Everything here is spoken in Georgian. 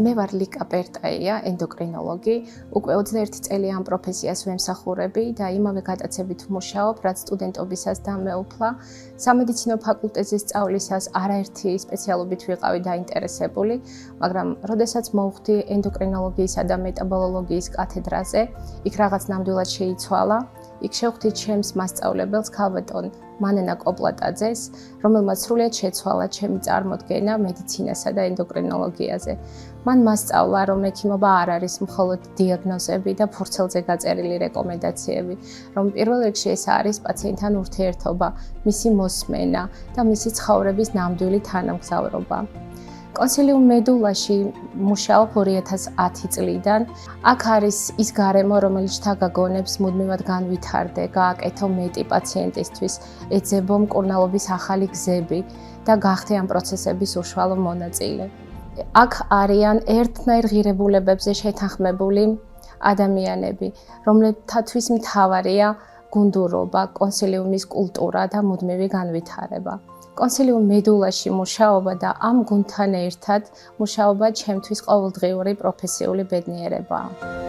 მე ვარ ლიკა პერტაია, ენდოკრინოლოგი. უკვე 21 წელი ამ პროფესიას ვემსახურები და იმავე გატაცებით ვმუშაობ, რაც სტუდენტობისას დამეუფლა. სამედიცინო ფაკულტეტზე სწავლისას არაერთი სპეციალობით ვიყავი დაინტერესებული, მაგრამ როდესაც მოვხვდი ენდოკრინოლოგიისა და მეტაბოლოლოგიის კათედრაზე, იქ რაღაც ნამდვილად შეიცვალა. იქ შევხვდი ჩემს მასწავლებელს ქალბატონ მანენა კოპლატაძეს, რომელმაც სრულიად შეცვალა ჩემი წარმოდგენა მედიცინასა და ენდოკრინოლოგიაზე. მან მასწავლა, რომ ექიმობა არ არის მხოლოდ დიაგნოზები და ფურცელზე გაწერილი რეკომენდაციები, რომ პირველ რიგში ეს არის პაციენტთან ურთიერთობა, მისი მოსმენა და მისი ცხოვრების ნამდვილი თანამგზავრობა. კონსილიუმ მედულაში მუშაობ 2010 წლიდან. აქ არის ის გარემო, რომელიც შთაგაგონებს მუდმივად განვითარდე, გააკეთო მეტი პაციენტისთვის, ეძებო მკურნალობის ახალი გზები და გახდე ამ პროცესების უშუალო მონაწილე. აქ არიან ერთნაირ ღირებულებებზე შეთანხმებული ადამიანები, რომლებთათვის მთავარია გუნდურობა, კონსილიუმის კულტურა და მუდმივი განვითარება. კონსილიუმ მედულაში მუშაობა და ამ გუნდთან ერთად მუშაობა ჩემთვის ყოველდღიური პროფესიული ბედნიერებაა.